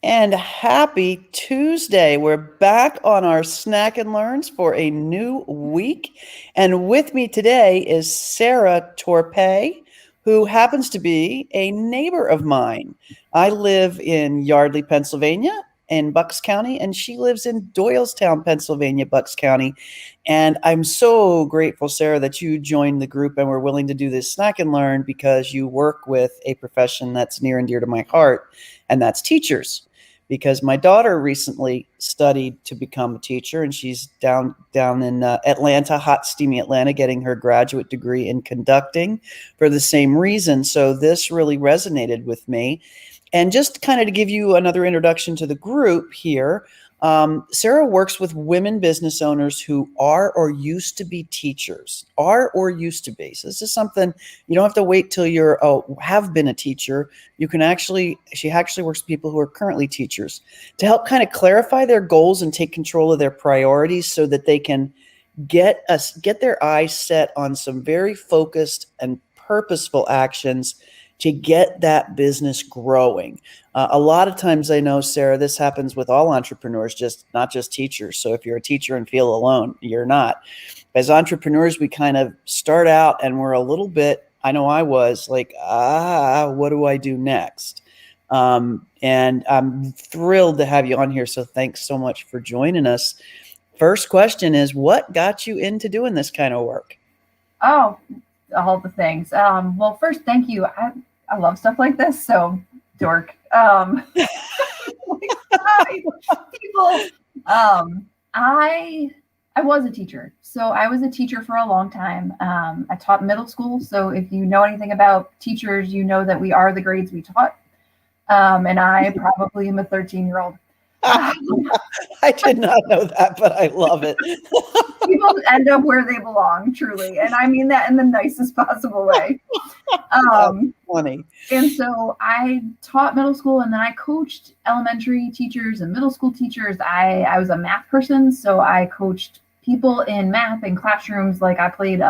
And happy Tuesday. We're back on our Snack and Learns for a new week. And with me today is Sara Torpey, who happens to be a neighbor of mine. I live in Yardley, Pennsylvania, in Bucks County, and she lives in Doylestown, Pennsylvania, Bucks County. And I'm so grateful, Sara, that you joined the group and were willing to do this Snack and Learn because you work with a profession that's near and dear to my heart, and that's teachers, because my daughter recently studied to become a teacher, and she's down in Atlanta, hot, steamy Atlanta, getting her graduate degree in conducting for the same reason. So this really resonated with me. And just kind of to give you another introduction to the group here, Sara works with women business owners who are or used to be teachers, So this is something you don't have to wait till you're have been a teacher. She actually works with people who are currently teachers to help kind of clarify their goals and take control of their priorities so that they can get their eyes set on some very focused and purposeful actions to get that business growing. A lot of times, I know, Sara, this happens with all entrepreneurs, not just teachers. So if you're a teacher and feel alone, you're not. As entrepreneurs, we kind of start out and we're a little bit, I know I was like, what do I do next? And I'm thrilled to have you on here. So thanks so much for joining us. First question is, what got you into doing this kind of work? Oh, all the things. Well, first, thank you. I love stuff like this. So, dork. People. I was a teacher. So I was a teacher for a long time. I taught middle school. So if you know anything about teachers, you know that we are the grades we taught. And I probably am a 13-year-old. I did not know that, but I love it. People end up where they belong, truly. And I mean that in the nicest possible way. Funny. And so I taught middle school, and then I coached elementary teachers and middle school teachers. I was a math person, so I coached people in math in classrooms. Like I played,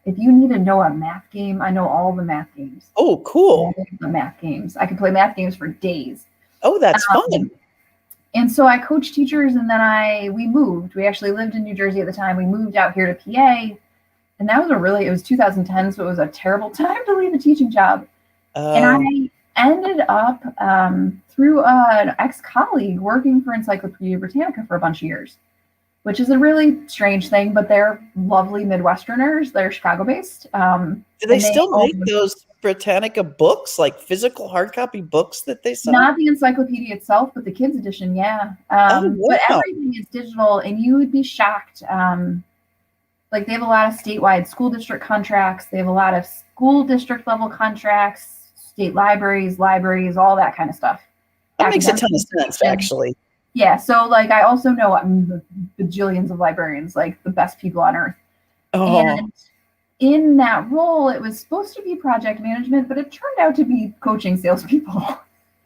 if you need to know a math game, I know all the math games. Oh, cool. The math games. I could play math games for days. Oh, that's fun. And so I coached teachers, and then we moved. We actually lived in New Jersey at the time. We moved out here to PA, and that was it was 2010, so it was a terrible time to leave a teaching job. And I ended up, through an ex-colleague, working for Encyclopedia Britannica for a bunch of years, which is a really strange thing, but they're lovely Midwesterners. They're Chicago-based. Do they still make those Britannica books, like physical hard copy books that they sell? Not the encyclopedia itself, but the kids edition, yeah. Wow. But everything is digital, and you would be shocked. Like they have a lot of statewide school district contracts. They have a lot of school district level contracts, state libraries, all that kind of stuff. That makes a ton of sense, actually. Yeah, so like I also know bajillions of librarians, like the best people on earth. Oh. And in that role, it was supposed to be project management, but it turned out to be coaching salespeople.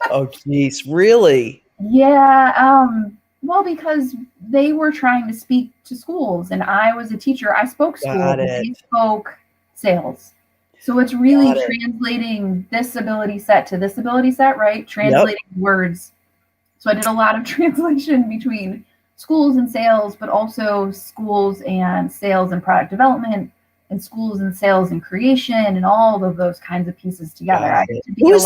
Oh, geez, really? Yeah. Well, because they were trying to speak to schools, and I was a teacher. I spoke school, and they spoke sales. So it's really translating this ability set to this ability set, right? Translating words. So I did a lot of translation between schools and sales, but also schools and sales and product development, and schools and sales and creation, and all of those kinds of pieces together. Who's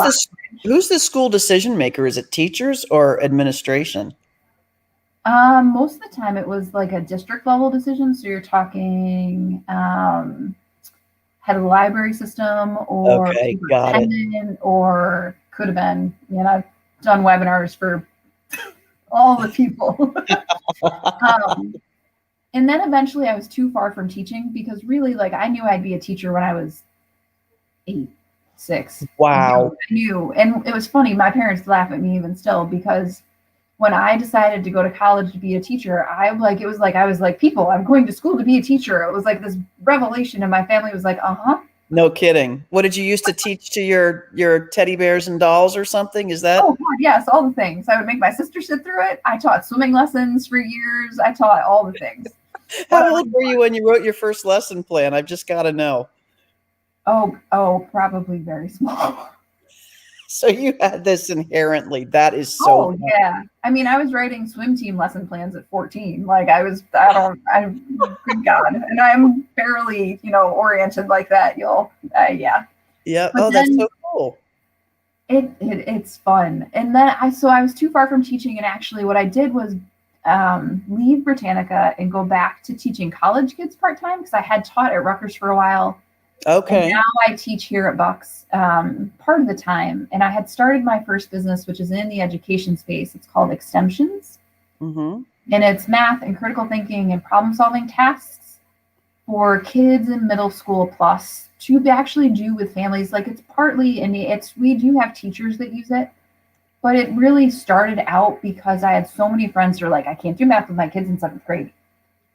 the school decision maker? Is it teachers or administration? Most of the time it was like a district level decision. So you're talking head of the library system, or superintendent, or could have been, I've done webinars for all the people. And then eventually I was too far from teaching, because really, like, I knew I'd be a teacher when I was 8, 6. Wow. I knew. And it was funny. My parents laugh at me even still, because when I decided to go to college to be a teacher, I was like, people, I'm going to school to be a teacher. It was like this revelation, and my family was like, No kidding. What did you used to teach to your teddy bears and dolls or something? Is that? Oh, God, yes, all the things. I would make my sister sit through it. I taught swimming lessons for years. I taught all the things. How old were you when you wrote your first lesson plan? I've just got to know. Oh, probably very small. So you had this inherently. That is so Oh fun. yeah. I mean, I was writing swim team lesson plans at 14. Like good God. And I'm fairly, oriented like that, y'all. Yeah. Yeah. But Oh, that's then so cool. it's fun. And then I was too far from teaching. And actually what I did was leave Britannica and go back to teaching college kids part-time because I had taught at Rutgers for a while. And Okay. now I teach here at Bucks part of the time. And I had started my first business, which is in the education space. It's called Extensions. Mm-hmm. And it's math and critical thinking and problem solving tasks for kids in middle school plus to actually do with families. Like it's partly, and we do have teachers that use it, but it really started out because I had so many friends who are like, I can't do math with my kids in 7th grade.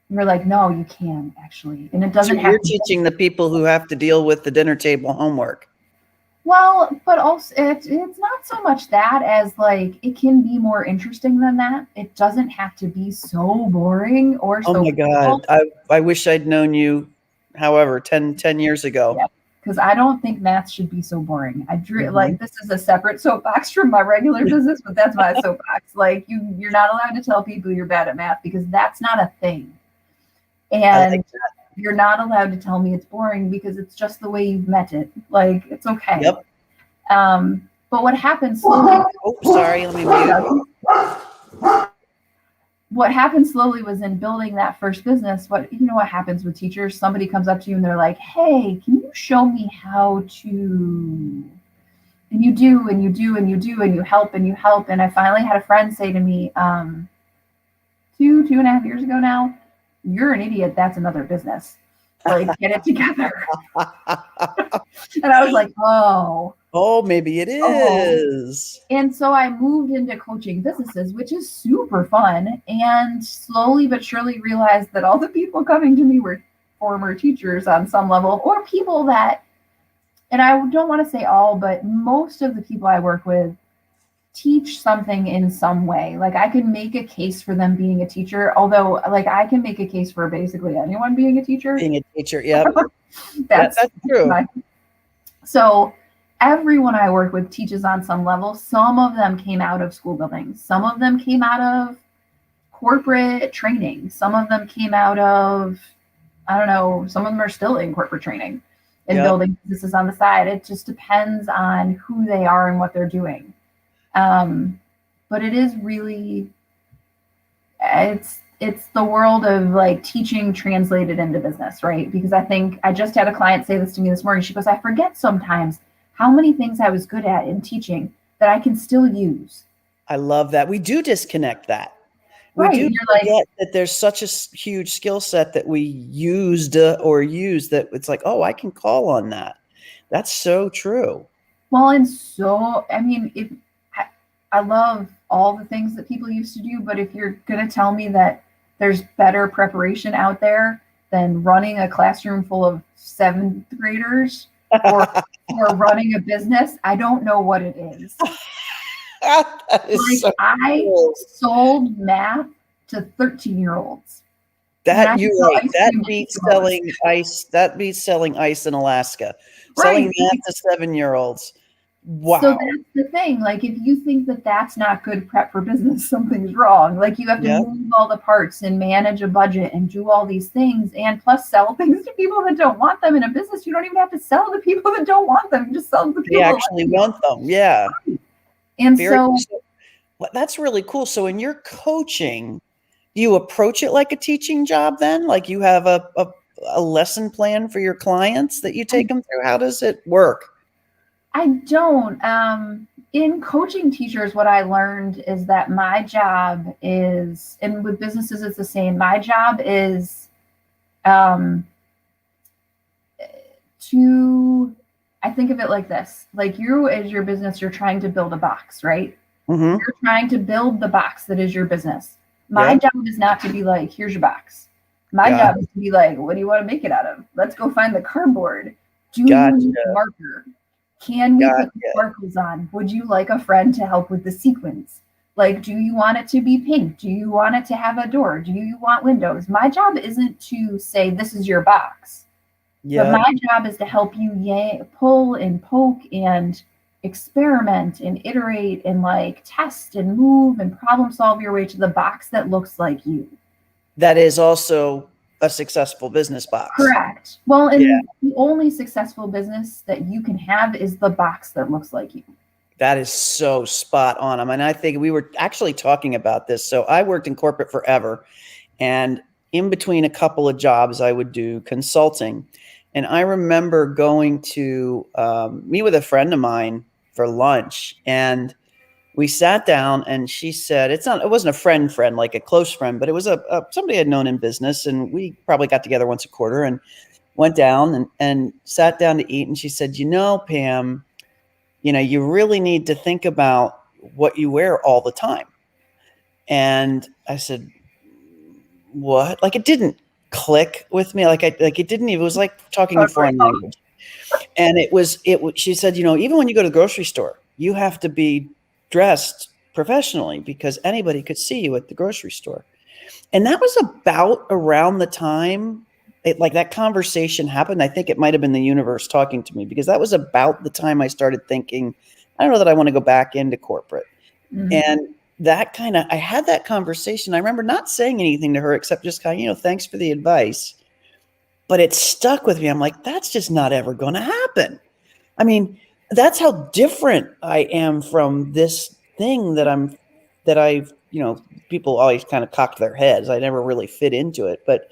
And we're like, no, you can actually. And it doesn't So have you're to teaching the people who have to deal with the dinner table homework. Well, but also it's not so much that as like it can be more interesting than that. It doesn't have to be so boring or Oh so my painful. God. I wish I'd known you, however, 10 years ago. Yeah, because I don't think math should be so boring. Mhm. Like this is a separate soapbox from my regular business, but that's my soapbox. Like you're not allowed to tell people you're bad at math because that's not a thing. I like And you're not allowed to tell me it's boring because it's just the way you've met it. Like it's okay. Yep. But what happened slowly? Oh, sorry. Let me mute. What happened slowly was in building that first business. What happens with teachers? Somebody comes up to you and they're like, "Hey, can you show me how to?" And you do, and you do, and you do, and you help, and you help. And I finally had a friend say to me, 2.5 years ago now, "You're an idiot. That's another business. Like, get it together." And I was like, "Oh." Oh, maybe it is. And so I moved into coaching businesses, which is super fun, and slowly but surely realized that all the people coming to me were former teachers on some level, or people that, and I don't want to say all, but most of the people I work with teach something in some way. Like I can make a case for them being a teacher, although like I can make a case for basically anyone being a teacher. Being a teacher, yep. That's true. So everyone I work with teaches on some level. Some of them came out of school buildings. Some of them came out of corporate training. Some of them came out of, I don't know, some of them are still in corporate training and building businesses on the side. It just depends on who they are and what they're doing. But it is really, it's the world of like teaching translated into business, right? Because I just had a client say this to me this morning. She goes, I forget sometimes how many things I was good at in teaching that I can still use. I love that. We do disconnect that. Right. We do forget that there's such a huge skill set that we used or use that it's like, oh, I can call on that. That's so true. Well, and so, I mean, I love all the things that people used to do, but if you're going to tell me that there's better preparation out there than running a classroom full of 7th graders or running a business, I don't know what it is. That is like so cool. I sold math to 13-year-olds. That you're right. That beats selling ice. That beats selling ice in Alaska. Right. Selling math to 7-year-olds. Wow. So that's the thing. Like, if you think that that's not good prep for business, something's wrong. Like, you have to move all the parts and manage a budget and do all these things, and plus sell things to people that don't want them. In a business, you don't even have to sell to people that don't want them. You just sell to the people they actually want them. Yeah. And so that's really cool. So in your coaching, do you approach it like a teaching job then? Like you have a lesson plan for your clients that you take them through? How does it work? I don't. In coaching teachers, what I learned is that my job is, and with businesses, it's the same. My job is I think of it like this. Like you, as your business, you're trying to build a box, right? Mm-hmm. You're trying to build the box that is your business. My job is not to be like, here's your box. My job is to be like, what do you want to make it out of? Let's go find the cardboard. Do you need a marker? Can we put the sparkles on? Would you like a friend to help with the sequins? Like, do you want it to be pink? Do you want it to have a door? Do you want windows? My job isn't to say, this is your box. But my job is to help you pull and poke and experiment and iterate and like test and move and problem solve your way to the box that looks like you. That is also a successful business box. Correct. Well, and the only successful business that you can have is the box that looks like you. That is so spot on. I mean, I think we were actually talking about this. So I worked in corporate forever, and in between a couple of jobs, I would do consulting. And I remember going to meet with a friend of mine for lunch, and we sat down, and she said, it wasn't a friend like a close friend, but it was somebody I'd known in business. And we probably got together once a quarter and went down and sat down to eat. And she said, Pam, you really need to think about what you wear all the time. And I said, what? Like, it didn't click with me. It was like talking a foreign language. And she said, even when you go to the grocery store, you have to be dressed professionally because anybody could see you at the grocery store. And that was about around the time that conversation happened. I think it might have been the universe talking to me, because that was about the time I started thinking, I don't know that I want to go back into corporate. Mm-hmm. And I had that conversation. I remember not saying anything to her except just kind of, thanks for the advice. But it stuck with me. I'm like, that's just not ever going to happen. I mean, that's how different I am from this thing people always kind of cocked their heads. I never really fit into it. But,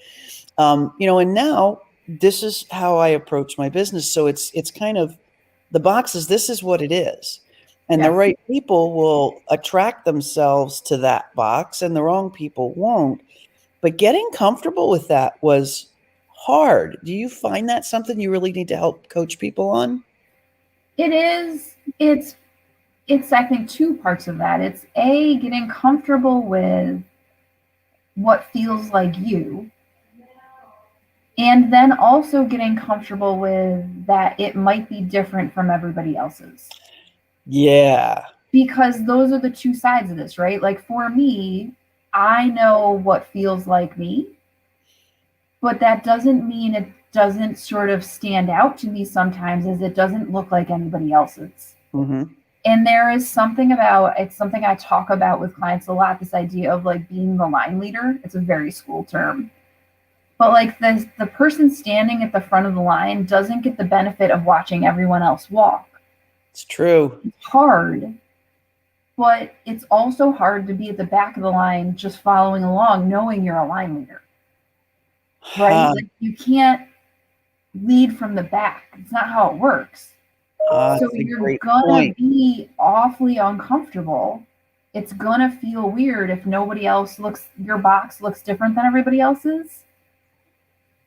and now this is how I approach my business. So it's kind of the boxes. This is what it is. And the right people will attract themselves to that box, and the wrong people won't. But getting comfortable with that was hard. Do you find that something you really need to help coach people on? It is. It's I think two parts of that. It's getting comfortable with what feels like you, and then also getting comfortable with that it might be different from everybody else's. Yeah. Because those are the two sides of this, right? Like for me, I know what feels like me, but that doesn't mean it doesn't sort of stand out to me sometimes as it doesn't look like anybody else's. Mm-hmm. And there is something it's something I talk about with clients a lot, this idea of like being the line leader. It's a very school term. But like the person standing at the front of the line doesn't get the benefit of watching everyone else walk. It's true. It's hard. But it's also hard to be at the back of the line just following along, knowing you're a line leader. Right? Like you can't lead from the back. It's not how it works. So you're gonna be awfully uncomfortable. It's gonna feel weird if your box looks different than everybody else's.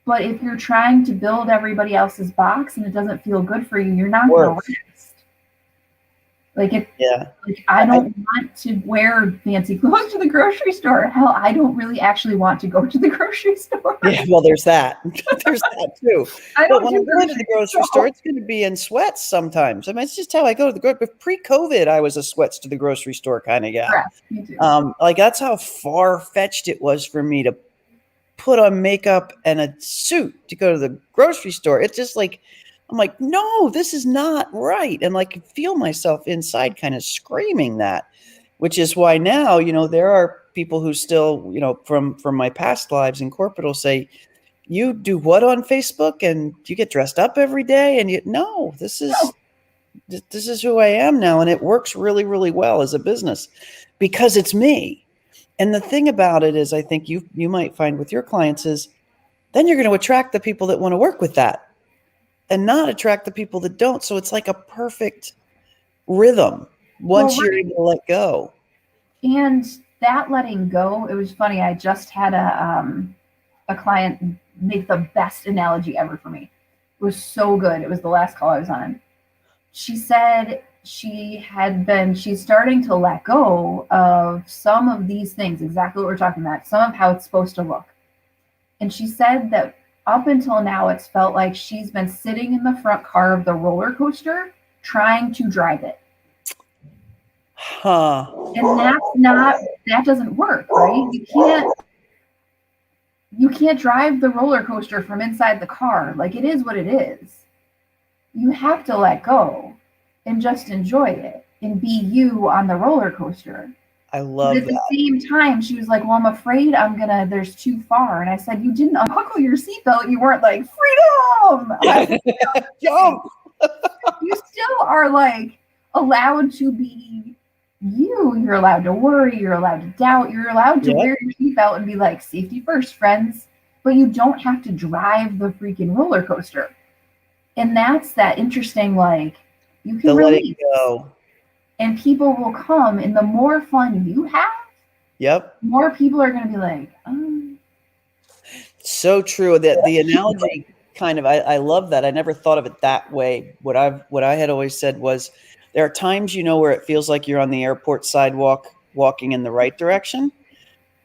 But if you're trying to build everybody else's box and it doesn't feel good for you, you're not gonna rest. I don't want to wear fancy clothes to the grocery store. Hell, I don't really actually want to go to the grocery store. Yeah, well, there's that. There's that too. But when I'm going to the grocery store, it's going to be in sweats sometimes. I mean, it's just how I go to the grocery. But pre-COVID, I was a sweats to the grocery store kind of guy. Correct, me too. That's how far-fetched it was for me to put on makeup and a suit to go to the grocery store. It's just like, I'm like, no, this is not right. And I can feel myself inside kind of screaming that, which is why now, there are people who still, from my past lives in corporate will say, you do what on Facebook and you get dressed up every day? And this is who I am now. And it works really, really well as a business because it's me. And the thing about it is, I think you might find with your clients is then you're going to attract the people that want to work with that and not attract the people that don't. So it's like a perfect rhythm once you're able to let go. And that letting go, it was funny. I just had a client make the best analogy ever for me. It was so good. It was the last call I was on. She said she's starting to let go of some of these things, exactly what we're talking about, some of how it's supposed to look. And she said that up until now, it's felt like she's been sitting in the front car of the roller coaster trying to drive it. And that doesn't work, right? You can't drive the roller coaster from inside the car. Like, it is what it is. You have to let go. and just enjoy it and be you on the roller coaster. I love but at the same time, she was like, well, I'm afraid there's too far. And I said, you didn't unbuckle your seatbelt. You weren't like, freedom! Jump! You still are like allowed to be you. You're allowed to worry. You're allowed to doubt. You're allowed to wear your seatbelt and be like, safety first, friends. But you don't have to drive the freaking roller coaster. And that's that interesting, like, you can release. Let it go. And people will come, and the more fun you have, more people are going to be like, oh. So true. That the analogy kind of, I love that. I never thought of it that way. What I had always said was, there are times, where it feels like you're on the airport sidewalk walking in the right direction,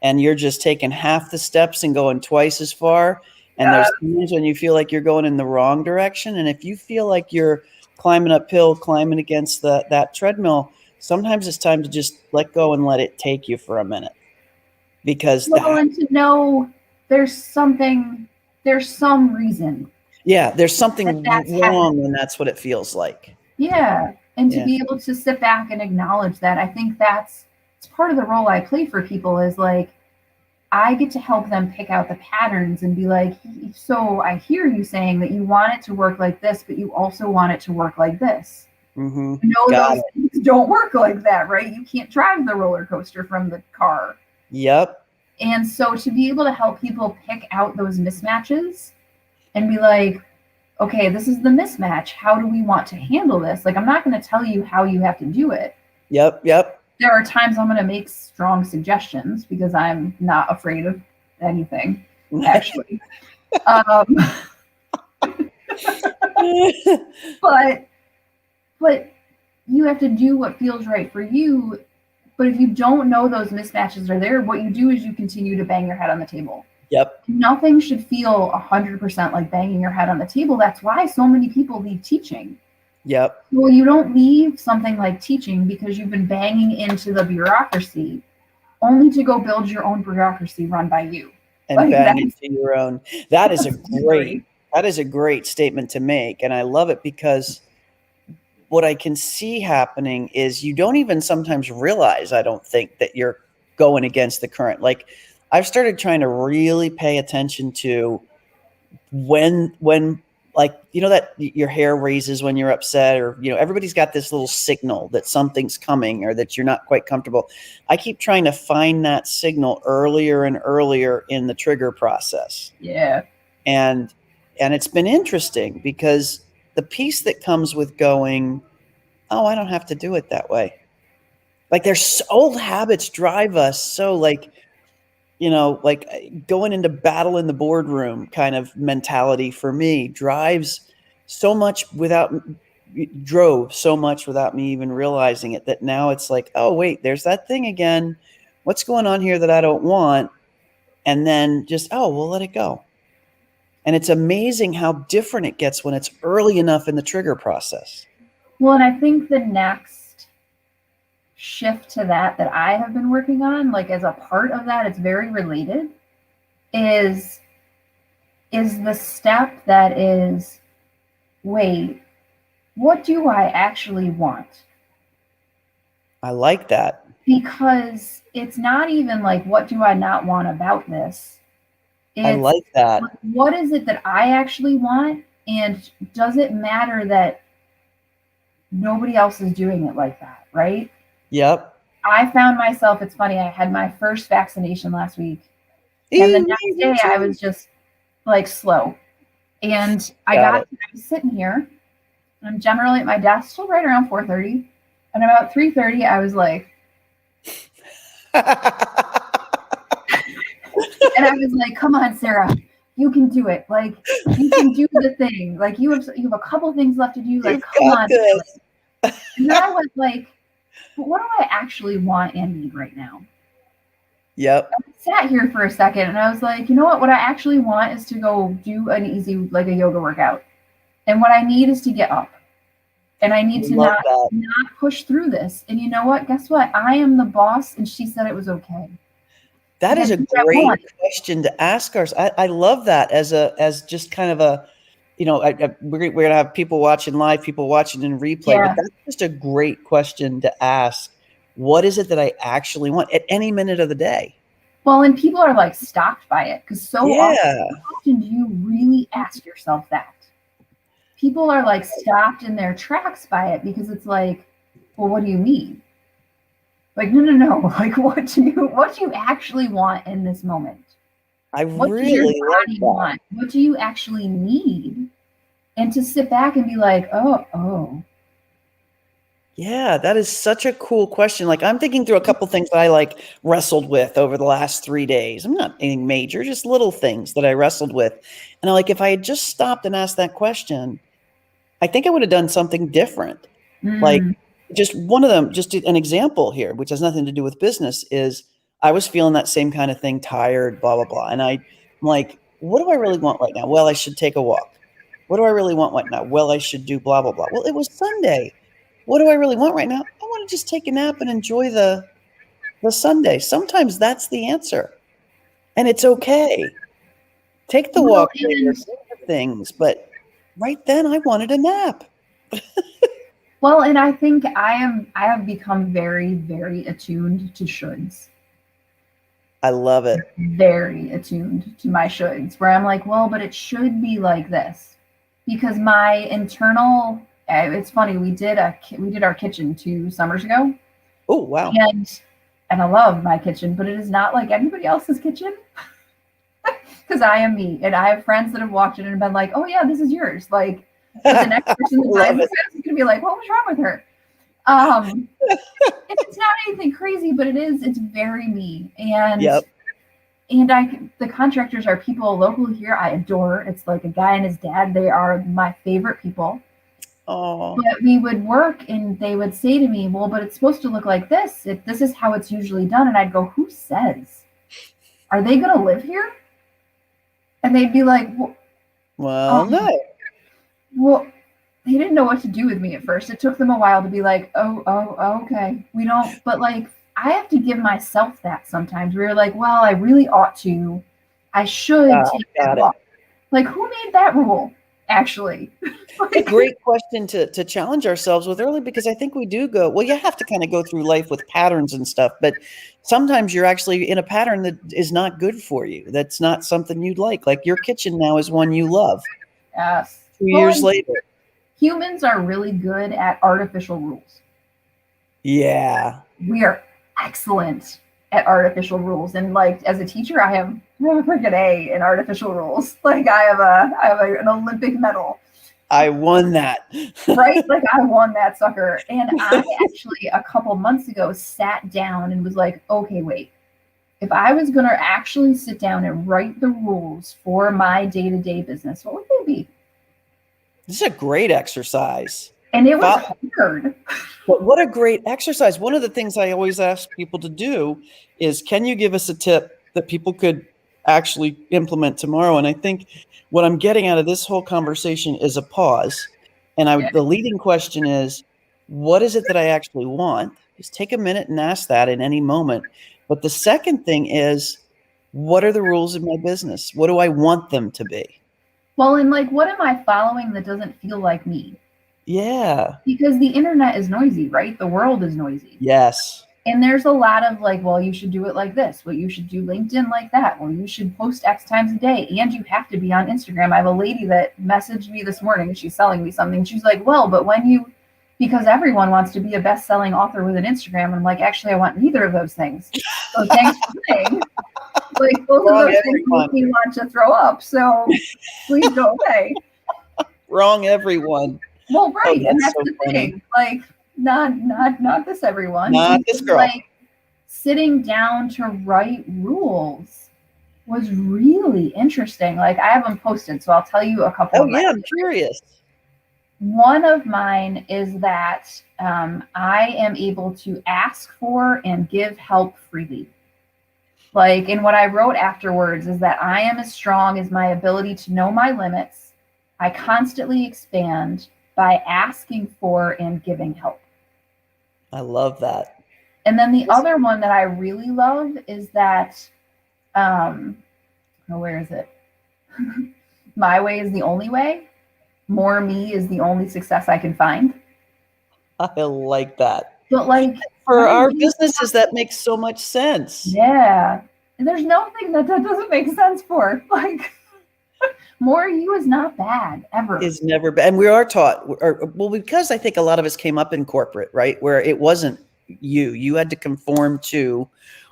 and you're just taking half the steps and going twice as far. And there's times when you feel like you're going in the wrong direction. And if you feel like you're climbing uphill, climbing against that treadmill, sometimes it's time to just let go and let it take you for a minute. Because and to know there's some reason. Yeah, there's something wrong when that's what it feels like. Yeah. And to be able to sit back and acknowledge that, I think it's part of the role I play for people is like, I get to help them pick out the patterns and be like, so I hear you saying that you want it to work like this, but you also want it to work like this. Mm-hmm. Those things don't work like that, right? You can't drive the roller coaster from the car. Yep. And so to be able to help people pick out those mismatches and be like, okay, this is the mismatch. How do we want to handle this? Like, I'm not going to tell you how you have to do it. Yep. There are times I'm going to make strong suggestions because I'm not afraid of anything, actually. But you have to do what feels right for you. But if you don't know those mismatches are there, what you do is you continue to bang your head on the table. Yep. Nothing should feel 100% like banging your head on the table. That's why so many people leave teaching. Yep. Well, you don't leave something like teaching because you've been banging into the bureaucracy only to go build your own bureaucracy run by you. And like bang into your own. That is a great statement to make. And I love it because what I can see happening is you don't even sometimes realize, I don't think, that you're going against the current. Like, I've started trying to really pay attention to when like, that your hair raises when you're upset, or, everybody's got this little signal that something's coming or that you're not quite comfortable. I keep trying to find that signal earlier and earlier in the trigger process. Yeah. And it's been interesting because the piece that comes with going, oh, I don't have to do it that way. Like, there's old habits drive us. So like going into battle in the boardroom kind of mentality for me drove so much without me even realizing it, that now it's like, oh, wait, there's that thing again. What's going on here that I don't want? And then just, oh, we'll let it go. And it's amazing how different it gets when it's early enough in the trigger process. Well, and I think the next shift to that I have been working on, like as a part of that, it's very related, is the step that is, wait, what do I actually want? I like that. Because it's not even like, what do I not want about this? I like that. What is it that I actually want? And does it matter that nobody else is doing it like that, right? Yep. I found myself, it's funny, I had my first vaccination last week. And the next day I was just like slow. And I was sitting here, and I'm generally at my desk till right around 4:30. And about 3:30, I was like, and I was like, come on, Sarah, you can do it. Like, you can do the thing. Like, you have a couple things left to do. Like, come on. And then I was like, but what do I actually want and need right now? Yep. I sat here for a second and I was like, you know what? What I actually want is to go do an easy, like a yoga workout. And what I need is to get up. And I need to not push through this. And you know what? Guess what? I am the boss. And she said it was okay. That is a great question to ask ourselves. I love that as just kind of we're going to have people watching live, people watching in replay, but that's just a great question to ask. What is it that I actually want at any minute of the day? Well, and people are like stopped by it because so often do you really ask yourself that? People are like stopped in their tracks by it because it's like, well, what do you mean? Like, no. Like, what do you actually want in this moment? What does your body want? What do you actually need? And to sit back and be like, oh. Yeah, that is such a cool question. Like, I'm thinking through a couple things that I like wrestled with over the last 3 days. I'm not anything major, just little things that I wrestled with. And if I had just stopped and asked that question, I think I would have done something different. Like, just one of them, just an example here, which has nothing to do with business, is I was feeling that same kind of thing, tired, blah, blah, blah. And I'm like, what do I really want right now? Well, I should take a walk. What do I really want right now? Well, I should do blah, blah, blah. Well, it was Sunday. What do I really want right now? I want to just take a nap and enjoy the Sunday. Sometimes that's the answer. And it's okay. Take the walk later, things. But right then I wanted a nap. Well, and I think I have become very, very attuned to shoulds. I love it. Very attuned to my shoulds, where I'm like, well, but it should be like this. Because my internal, it's funny, we did our kitchen 2 summers ago. Oh, wow. And I love my kitchen, but it is not like anybody else's kitchen. Because I am me. And I have friends that have walked in and been like, oh yeah, this is yours. Like, the next person that buys this is going to be like, what was wrong with her? And it's not anything crazy, but it's very me. And the contractors are people local here I adore. It's like a guy and his dad. They are my favorite people. Oh. But we would work and they would say to me, well, but it's supposed to look like this. This is how it's usually done. And I'd go, who says? Are they going to live here? And they'd be like, well, no. Well, they didn't know what to do with me at first. It took them a while to be like, oh, okay. We don't, but like, I have to give myself that sometimes. We're like, well, I really ought to. I should take that walk. Like, who made that rule, actually? It's a great question to challenge ourselves with early, because I think we do go, well, you have to kind of go through life with patterns and stuff, but sometimes you're actually in a pattern that is not good for you. That's not something you'd like. Like your kitchen now is one you love. Yes. 2 years later. Humans are really good at artificial rules. Yeah. We are excellent at artificial rules. And like, as a teacher, I have a freaking A in artificial rules. Like I have an Olympic medal. I won that. Right? Like I won that sucker. And I actually a couple months ago sat down and was like, okay, wait. If I was going to actually sit down and write the rules for my day-to-day business, what would they be? This is a great exercise. And it was hard. But what a great exercise. One of the things I always ask people to do is, can you give us a tip that people could actually implement tomorrow? And I think what I'm getting out of this whole conversation is a pause. And the leading question is, what is it that I actually want? Just take a minute and ask that in any moment. But the second thing is, what are the rules of my business? What do I want them to be? Well, and like, what am I following that doesn't feel like me? Yeah. Because the internet is noisy, right? The world is noisy. Yes. And there's a lot of like, well, you should do it like this. Well, you should do LinkedIn like that. Well, you should post X times a day. And you have to be on Instagram. I have a lady that messaged me this morning. She's selling me something. She's like, well, but because everyone wants to be a best-selling author with an Instagram. And I'm like, actually, I want neither of those things. So thanks for saying. Like, both of those things make me want to throw up. So please go away. Wrong, everyone. Well, right. And that's so the thing. Like, not this everyone. Not this girl. Like, sitting down to write rules was really interesting. Like, I have them posted, so I'll tell you a couple of yeah, I'm curious. One of mine is that I am able to ask for and give help freely. Like, and what I wrote afterwards is that I am as strong as my ability to know my limits. I constantly expand by asking for and giving help. I love that. And then the other one that I really love is that, where is it? My way is the only way. more me is the only success I can find. I like that. But like For our businesses, that makes so much sense. Yeah. And there's nothing that doesn't make sense for. Like more you is not bad ever. Is never bad. And we are taught, well, because I think a lot of us came up in corporate, right? Where it wasn't you had to conform to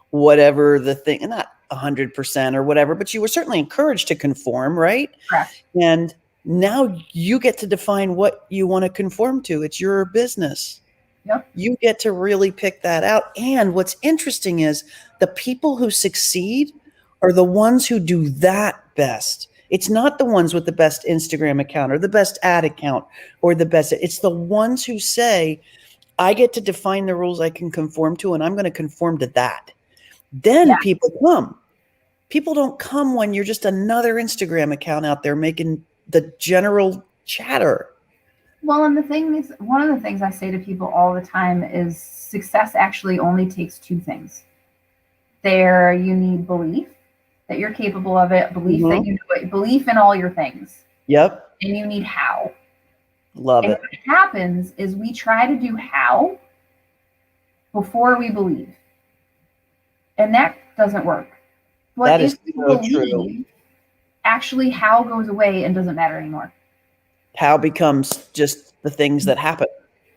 whatever the thing, and not 100% or whatever, but you were certainly encouraged to conform, right? Correct. And now you get to define what you want to conform to. It's your business. Yep. You get to really pick that out. And what's interesting is the people who succeed are the ones who do that best. It's not the ones with the best Instagram account or the best ad account or the best. It's the ones who say, I get to define the rules I can conform to, and I'm going to conform to that. Then people come. People don't come when you're just another Instagram account out there making the general chatter. Well, and the thing is, one of the things I say to people all the time is success actually only takes two things. You need belief that you're capable of it, belief that you do it, belief in all your things. Yep. And you need how. Love it. What happens is we try to do how before we believe. And that doesn't work. But that if is we so believe, true. Actually how goes away and doesn't matter anymore. How becomes just the things that happen.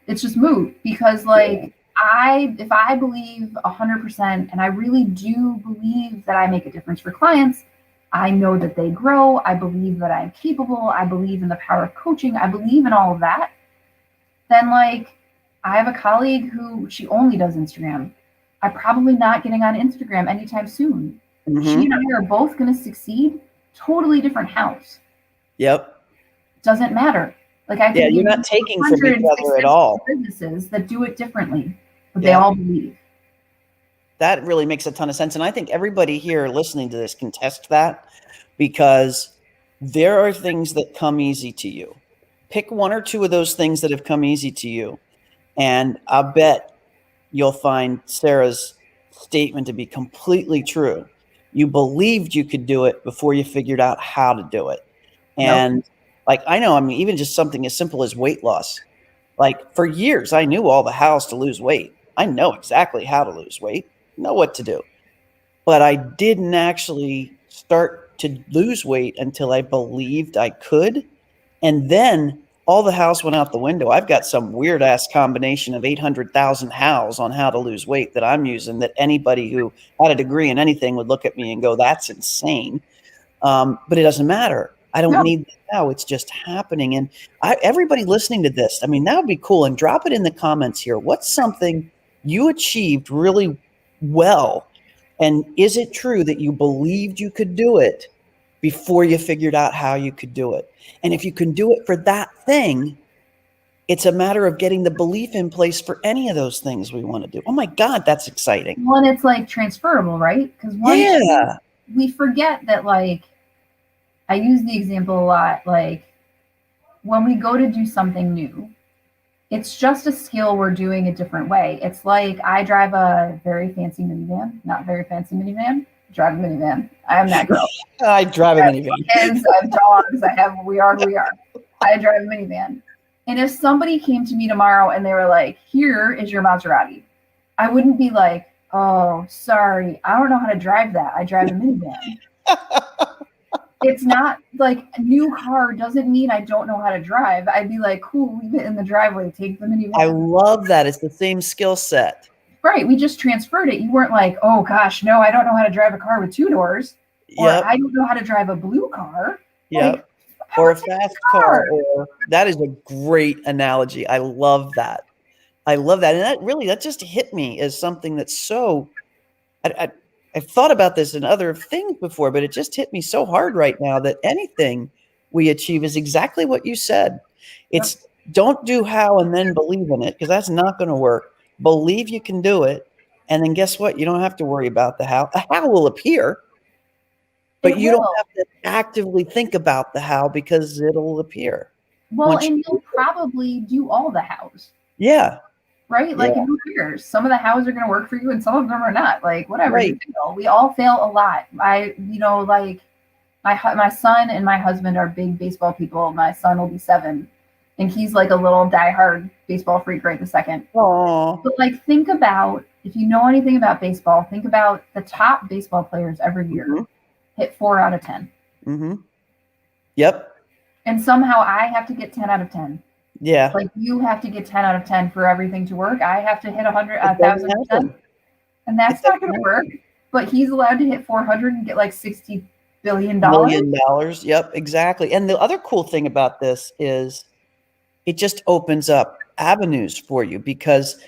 It's just moot because like if I believe 100% and I really do believe that I make a difference for clients, I know that they grow. I believe that I'm capable. I believe in the power of coaching. I believe in all of that. Then like I have a colleague who she only does Instagram. I'm probably not getting on Instagram anytime soon. She and I are both going to succeed. Totally different house. Yep. Doesn't matter. Like I you're not taking from each other at all. Businesses that do it differently, but they all believe. That really makes a ton of sense. And I think everybody here listening to this can test that, because there are things that come easy to you. Pick one or two of those things that have come easy to you. And I bet you'll find Sarah's statement to be completely true. You believed you could do it before you figured out how to do it. And like, I know, I mean, even just something as simple as weight loss. Like for years, I knew all the hows to lose weight. I know exactly how to lose weight, know what to do. But I didn't actually start to lose weight until I believed I could. And then all the hows went out the window. I've got some weird ass combination of 800,000 hows on how to lose weight that I'm using, that anybody who had a degree in anything would look at me and go, that's insane. But it doesn't matter. I don't need that now. It's just happening. And everybody listening to this, I mean, that would be cool. And drop it in the comments here. What's something you achieved really well? And is it true that you believed you could do it before you figured out how you could do it? And if you can do it for that thing, it's a matter of getting the belief in place for any of those things we want to do. Oh my God, that's exciting. Well, and it's like transferable, right? Because we forget that, like, I use the example a lot, like when we go to do something new, it's just a skill we're doing a different way. It's like I drive a very fancy minivan, not very fancy minivan, drive a minivan. I am that girl. I drive a minivan. Kids, I have dogs, we are. I drive a minivan. And if somebody came to me tomorrow and they were like, here is your Maserati, I wouldn't be like, oh, sorry, I don't know how to drive that. I drive a minivan. It's not like a new car doesn't mean I don't know how to drive. I'd be like, cool, leave it in the driveway, take the minivan. I love that. It's the same skill set. Right. We just transferred it. You weren't like, oh gosh, no, I don't know how to drive a car with 2 doors. Or I don't know how to drive a blue car. Yep. Like, or a fast car. Or that is a great analogy. I love that. And that just hit me as something that's so, I've thought about this in other things before, but it just hit me so hard right now that anything we achieve is exactly what you said. It's don't do how and then believe in it, because that's not going to work. Believe you can do it. And then guess what? You don't have to worry about the how. The how will appear, but you don't have to actively think about the how, because it'll appear. Well, and you'll probably do all the hows. Yeah. Right? Like, who cares? Some of the hows are going to work for you and some of them are not. Like, whatever. Right. We all fail a lot. my son and my husband are big baseball people. My son will be 7, and he's like a little diehard baseball freak right this second. Oh. But like, think about, if you know anything about baseball, think about the top baseball players every year hit 4 out of 10. Mm-hmm. Yep. And somehow I have to get 10 out of 10. Yeah. Like, you have to get 10 out of 10 for everything to work. I have to hit 1,000%. And that's not going to work. But he's allowed to hit 400 and get like $60 billion. Yep, exactly. And the other cool thing about this is it just opens up avenues for you, because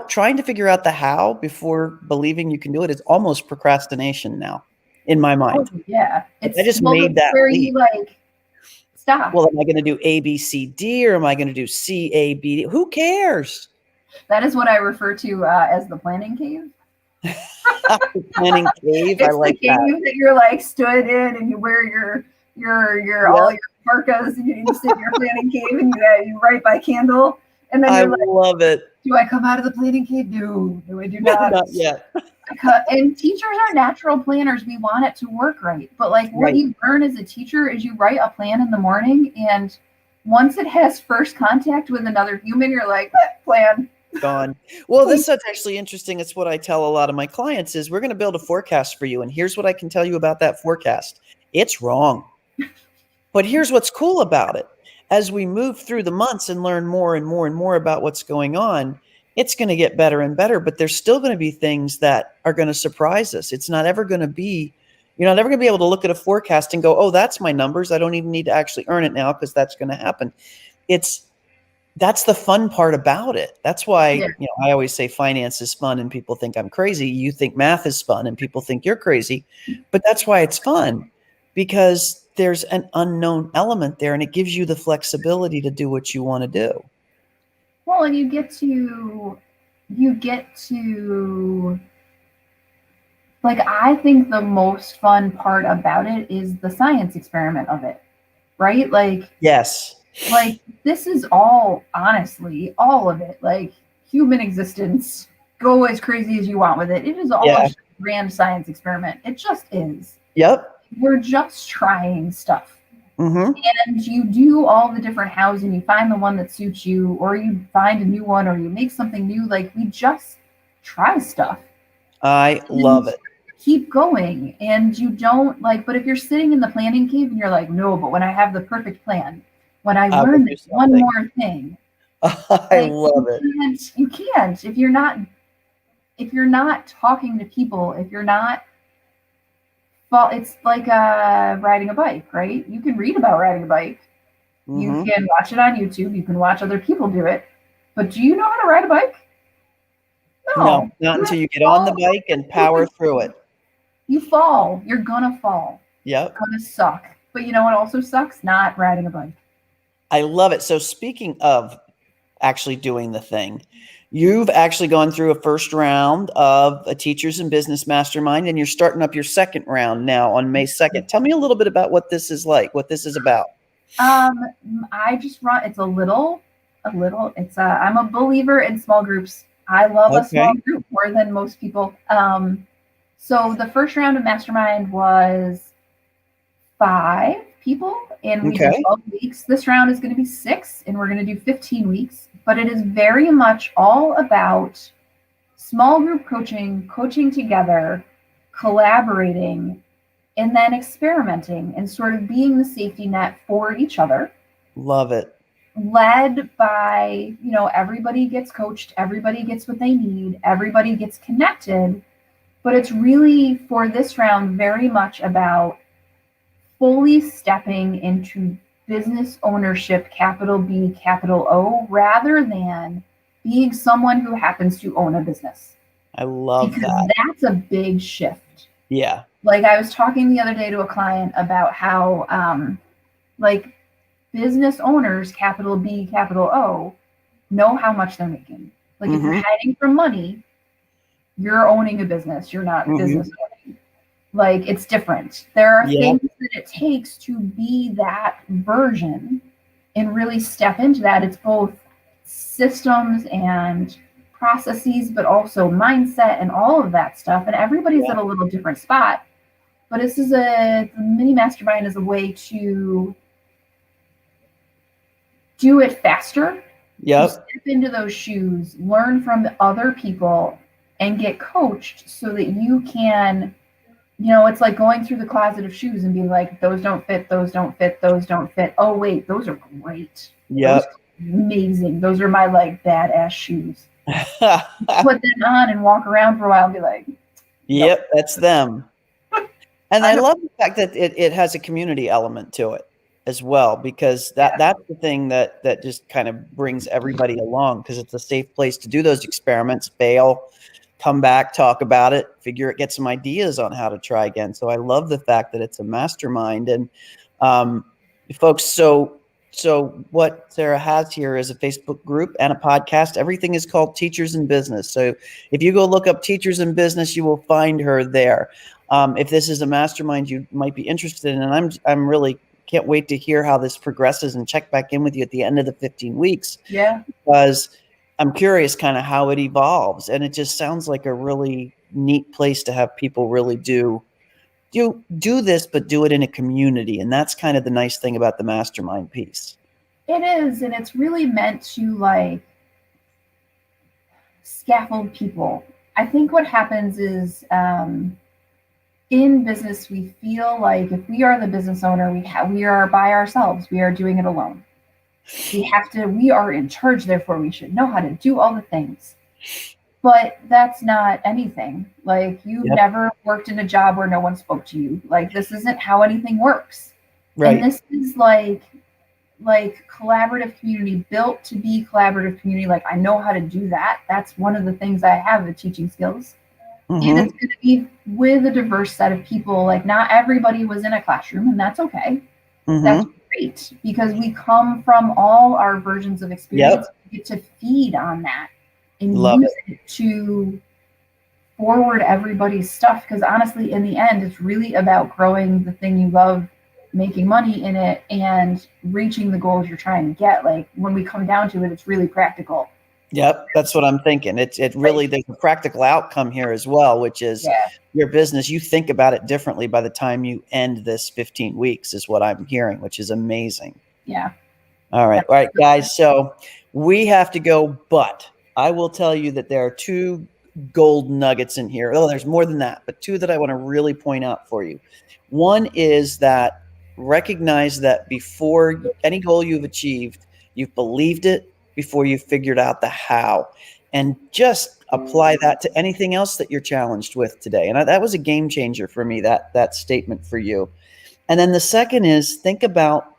trying to figure out the how before believing you can do it is almost procrastination now, in my mind. Oh, yeah. I just made that where leap. you like, stop. Well, am I going to do A, B, C, D, or am I going to do C, A, B, D? Who cares? That is what I refer to as the planning cave. The planning cave. It's I like the cave that. that you're like stood in, and you wear your all your parkas, and you sit in your planning cave, and you write by candle, and then you're like, love it. Do I come out of the planning cave? No, I do not. Not yet. And teachers are natural planners. We want it to work right. But like, what you learn as a teacher is you write a plan in the morning, and once it has first contact with another human, you're like, plan. Gone. Well, that's actually interesting. It's what I tell a lot of my clients is we're going to build a forecast for you. And here's what I can tell you about that forecast. It's wrong. But here's what's cool about it. As we move through the months and learn more and more and more about what's going on, it's going to get better and better. But there's still going to be things that are going to surprise us. It's not ever going to be, you're not ever going to be able to look at a forecast and go, oh, that's my numbers. I don't even need to actually earn it now because that's going to happen. That's the fun part about it. That's why, I always say finance is fun and people think I'm crazy. You think math is fun and people think you're crazy, but that's why it's fun, because there's an unknown element there and it gives you the flexibility to do what you want to do. Well, and you get to like, I think the most fun part about it is the science experiment of it, right? Like, yes. Like, this is all, honestly, all of it. Like, human existence, go as crazy as you want with it. It is all a grand science experiment. It just is. Yep. We're just trying stuff. Mm-hmm. And you do all the different hows, and you find the one that suits you, or you find a new one, or you make something new. Like, we just try stuff. I love it. Keep going. And you don't, like, but if you're sitting in the planning cave and you're like, no, but when I have the perfect plan, when I learn this one more thing, I love it. You can't if you're not talking to people. If you're not, well, it's like riding a bike, right? You can read about riding a bike. Mm-hmm. You can watch it on YouTube. You can watch other people do it. But do you know how to ride a bike? No, not until you get on the bike and power through it. You fall. You're gonna fall. Yep. It's gonna suck. But you know what also sucks? Not riding a bike. I love it. So speaking of actually doing the thing, you've actually gone through a first round of a Teachers in Business Mastermind, and you're starting up your second round now on May 2nd. Tell me a little bit about what this is like, what this is about. I just run, it's a little, it's I'm a believer in small groups. I love a small group more than most people. So the first round of Mastermind was 5 people, and we did 12 weeks. This round is going to be 6, and we're going to do 15 weeks. But it is very much all about small group coaching together, collaborating, and then experimenting and sort of being the safety net for each other. Love it. Led by, everybody gets coached, everybody gets what they need, everybody gets connected. But it's really, for this round, very much about fully stepping into business ownership, capital B, capital O, rather than being someone who happens to own a business. I love that. Because that's a big shift. Yeah. Like, I was talking the other day to a client about how, business owners, capital B, capital O, know how much they're making. Like, if you're hiding from money, you're owning a business. You're not business owning. Like, it's different. There are things that it takes to be that version and really step into that. It's both systems and processes, but also mindset and all of that stuff. And everybody's at a little different spot. But the mini mastermind is a way to do it faster. Yep. Step into those shoes, learn from the other people, and get coached so that you can, it's like going through the closet of shoes and being like, those don't fit, those don't fit, those don't fit. Oh, wait, those are great. Yep. Those are amazing. Those are my like badass shoes. Put them on and walk around for a while and be like, nope. Yep, that's them. And I love the fact that it has a community element to it as well, because that's the thing that just kind of brings everybody along, because it's a safe place to do those experiments, fail, come back, talk about it, get some ideas on how to try again. So I love the fact that it's a mastermind. And folks, so what Sara has here is a Facebook group and a podcast. Everything is called Teachers in Business. So if you go look up Teachers in Business, you will find her there. If this is a mastermind you might be interested in, and I'm really can't wait to hear how this progresses and check back in with you at the end of the 15 weeks. Yeah. Because I'm curious kind of how it evolves. And it just sounds like a really neat place to have people really do this, but do it in a community. And that's kind of the nice thing about the mastermind piece. It is. And it's really meant to like scaffold people. I think what happens is, in business, we feel like if we are the business owner, we are by ourselves. We are doing it alone. We are in charge, therefore we should know how to do all the things. But that's not anything. Like you've never worked in a job where no one spoke to you. Like this isn't how anything works. Right. And this is like collaborative community, built to be collaborative community. Like I know how to do that. That's one of the things I have, the teaching skills. Mm-hmm. And it's going to be with a diverse set of people. Like not everybody was in a classroom, and that's okay. Mm-hmm. That's great, because we come from all our versions of experience. We get to feed on that and use it to forward everybody's stuff. Because honestly, in the end, it's really about growing the thing you love, making money in it, and reaching the goals you're trying to get. Like when we come down to it, it's really practical. Yep, that's what I'm thinking. It really, there's a practical outcome here as well, which is your business. You think about it differently by the time you end this 15 weeks is what I'm hearing, which is amazing. Yeah. All right, guys. So we have to go, but I will tell you that there are two gold nuggets in here. Oh, there's more than that, but two that I want to really point out for you. One is that recognize that before any goal you've achieved, you've believed it before you figured out the how, and just apply that to anything else that you're challenged with today. And that was a game changer for me, that statement for you. And then the second is, think about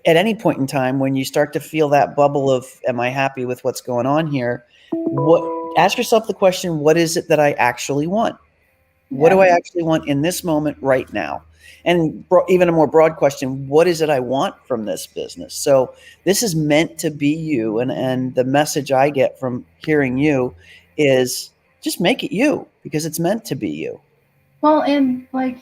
at any point in time when you start to feel that bubble of, am I happy with what's going on here? Ask yourself the question, what is it that I actually want? What do I actually want in this moment right now? And even a more broad question, what is it I want from this business? So this is meant to be you. And the message I get from hearing you is just make it you, because it's meant to be you. Well, and like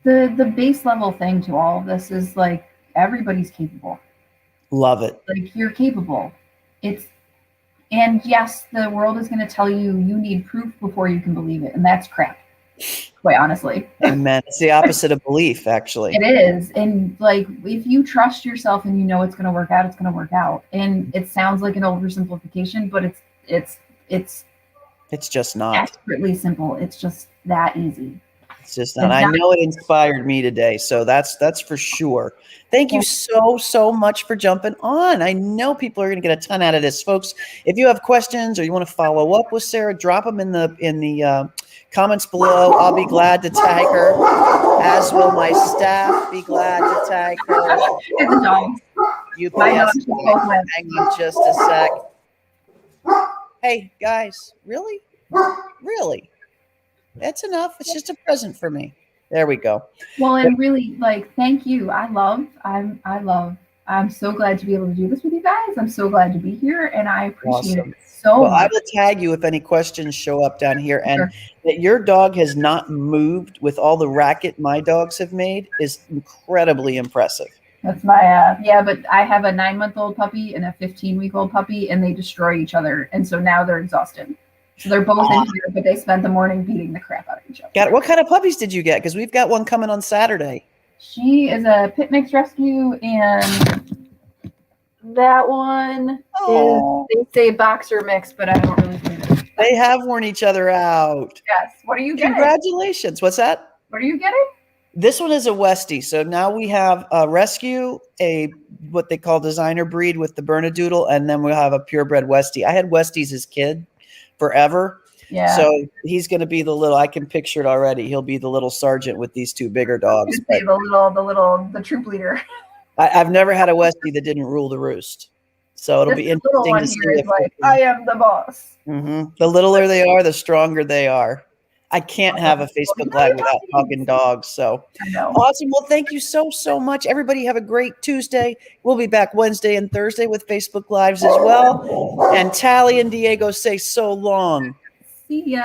the base level thing to all of this is like, everybody's capable. Love it. Like you're capable. And yes, the world is going to tell you need proof before you can believe it. And that's crap. Quite honestly. Amen. It's the opposite of belief, actually. It is. And like, if you trust yourself and you know it's going to work out, it's going to work out. And it sounds like an oversimplification, but it's just not. Desperately simple. It's just that easy. It's just not. I know it inspired me today. So that's for sure. Thank you so much for jumping on. I know people are going to get a ton out of this, folks. If you have questions or you want to follow up with Sara, drop them in the comments below. I'll be glad to tag her, as will my staff be glad to tag her. It's a dog. UPS. Hang on just a sec. Hey guys, really? That's enough. It's just a present for me. There we go. Well, and really, like, thank you. I'm so glad to be able to do this with you guys. I'm so glad to be here, and I appreciate it so much. I will tag you if any questions show up down here. And that your dog has not moved with all the racket my dogs have made is incredibly impressive. That's my, but I have a 9-month-old puppy and a 15-week-old puppy, and they destroy each other. And so now they're exhausted. So they're both in here, but they spent the morning beating the crap out of each other. Got it. What kind of puppies did you get? Because we've got one coming on Saturday. She is a pit mix rescue, and that one is, they say boxer mix, but I don't really think it. They have worn each other out. Yes. What are you getting? Congratulations. What's that? What are you getting? This one is a Westie. So now we have a rescue, what they call designer breed with the Bernedoodle, and then we'll have a purebred Westie. I had Westies as kid forever. Yeah. So he's going to be the little, I can picture it already. He'll be the little sergeant with these two bigger dogs. The troop leader. I've never had a Westie that didn't rule the roost. So it'll be interesting to see. If like, I am the boss. Mm-hmm. The littler they are, the stronger they are. I can't have a Facebook Live without talking dogs. So awesome. Well, thank you so much. Everybody have a great Tuesday. We'll be back Wednesday and Thursday with Facebook Lives as well. And Tally and Diego say so long. See ya.